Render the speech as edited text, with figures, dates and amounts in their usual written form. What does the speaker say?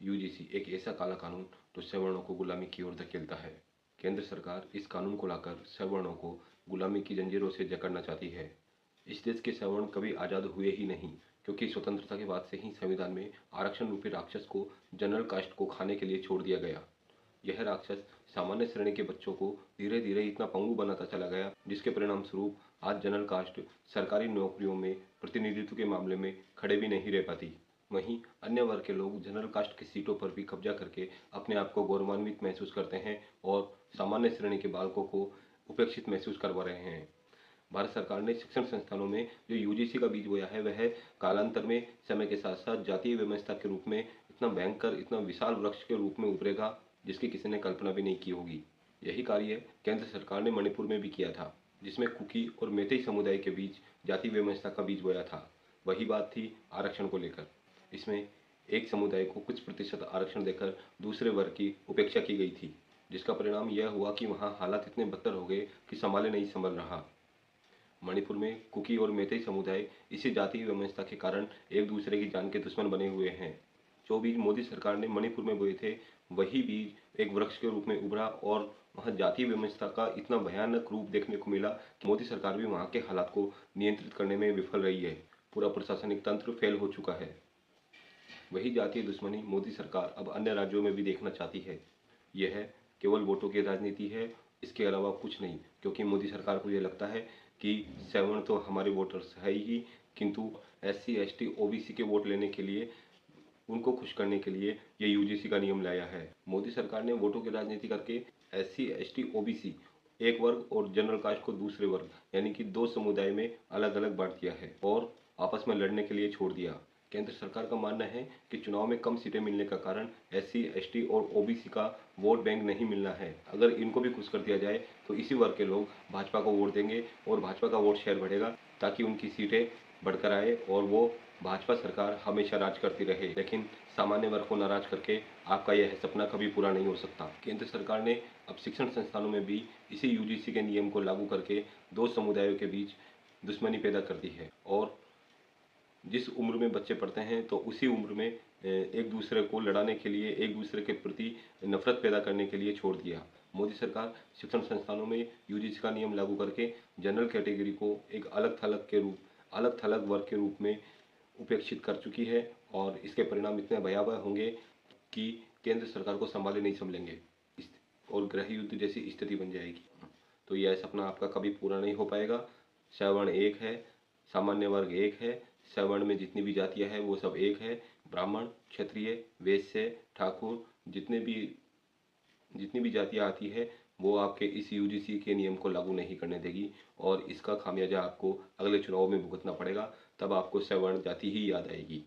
UGC एक ऐसा काला कानून जो सवर्णों को गुलामी की ओर धकेलता है। केंद्र सरकार इस कानून को लाकर सवर्णों को गुलामी की जंजीरों से जकड़ना चाहती है। इस देश के सवर्ण कभी आज़ाद हुए ही नहीं, क्योंकि स्वतंत्रता के बाद से ही संविधान में आरक्षण रूपी राक्षस को जनरल कास्ट को खाने के लिए छोड़ दिया गया। यह राक्षस सामान्य श्रेणी के बच्चों को धीरे धीरे इतना पंगु बनाता चला गया, जिसके परिणाम स्वरूप आज जनरल कास्ट सरकारी नौकरियों में प्रतिनिधित्व के मामले में खड़े भी नहीं रह पाती। वहीं अन्य वर्ग के लोग जनरल कास्ट की सीटों पर भी कब्जा करके अपने आप को गौरवान्वित महसूस करते हैं और सामान्य श्रेणी के बालकों को उपेक्षित महसूस करवा रहे हैं। भारत सरकार ने शिक्षण संस्थानों में जो यूजीसी का बीज बोया है, वह कालांतर में समय के साथ साथ जातीय व्यवस्था के रूप में इतना भयंकर, इतना विशाल वृक्ष के रूप में उभरेगा, जिसकी किसी ने कल्पना भी नहीं की होगी। यही कार्य केंद्र सरकार ने मणिपुर में भी किया था, जिसमें कुकी और मैतेई समुदाय के बीच जाति व्यवस्था का बीज बोया था। वही बात थी आरक्षण को लेकर। इसमें एक समुदाय को कुछ प्रतिशत आरक्षण देकर दूसरे वर्ग की उपेक्षा की गई थी, जिसका परिणाम यह हुआ कि वहां हालात इतने बदतर हो गए कि संभाले नहीं संभल रहा। मणिपुर में कुकी और मैतेई समुदाय इसी जातीय व्यवस्था के कारण एक दूसरे की जान के दुश्मन बने हुए हैं। जो बीज मोदी सरकार ने मणिपुर में बोए थे, वही बीज एक वृक्ष के रूप में उभरा और वहां जातीय व्यवस्था का इतना भयानक रूप देखने को मिला कि मोदी सरकार भी वहां के हालात को नियंत्रित करने में विफल रही है। पूरा प्रशासनिक तंत्र फेल हो चुका है। वही जातीय दुश्मनी मोदी सरकार अब अन्य राज्यों में भी देखना चाहती है। यह केवल वोटों की राजनीति है, इसके अलावा कुछ नहीं, क्योंकि मोदी सरकार को यह लगता है कि सवर्ण तो हमारे वोटर्स है ही, किंतु SC ST OBC के वोट लेने के लिए, उनको खुश करने के लिए ये यूजीसी का नियम लाया है। मोदी सरकार ने वोटों की राजनीति करके SC ST OBC एक वर्ग और जनरल कास्ट को दूसरे वर्ग, यानी कि दो समुदाय में अलग अलग बांट दिया है और आपस में लड़ने के लिए छोड़ दिया। केंद्र सरकार का मानना है कि चुनाव में कम सीटें मिलने का कारण SC ST और OBC का वोट बैंक नहीं मिलना है। अगर इनको भी खुश कर दिया जाए तो इसी वर्ग के लोग भाजपा को वोट देंगे और भाजपा का वोट शेयर बढ़ेगा, ताकि उनकी सीटें बढ़कर आए और वो भाजपा सरकार हमेशा राज करती रहे। लेकिन सामान्य वर्ग को नाराज करके आपका यह सपना कभी पूरा नहीं हो सकता। केंद्र सरकार ने अब शिक्षण संस्थानों में भी इसी यूजीसी के नियम को लागू करके दो समुदायों के बीच दुश्मनी पैदा कर दी है और जिस उम्र में बच्चे पढ़ते हैं तो उसी उम्र में एक दूसरे को लड़ाने के लिए, एक दूसरे के प्रति नफरत पैदा करने के लिए छोड़ दिया। मोदी सरकार शिक्षण संस्थानों में यूजीसी का नियम लागू करके जनरल कैटेगरी को एक अलग थलग वर्ग के रूप में उपेक्षित कर चुकी है और इसके परिणाम इतने भयावह होंगे कि केंद्र सरकार को संभाले नहीं संभलेंगे और गृह युद्ध जैसी स्थिति बन जाएगी। तो यह सपना आपका कभी पूरा नहीं हो पाएगा। सवर्ण एक है, सामान्य वर्ग एक है, सवर्ण में जितनी भी जातियां हैं वो सब एक है। ब्राह्मण, क्षत्रिय, वैश्य, ठाकुर, जितनी भी जातियां आती है वो आपके इस यूजीसी के नियम को लागू नहीं करने देगी और इसका खामियाजा आपको अगले चुनाव में भुगतना पड़ेगा। तब आपको सवर्ण जाति ही याद आएगी।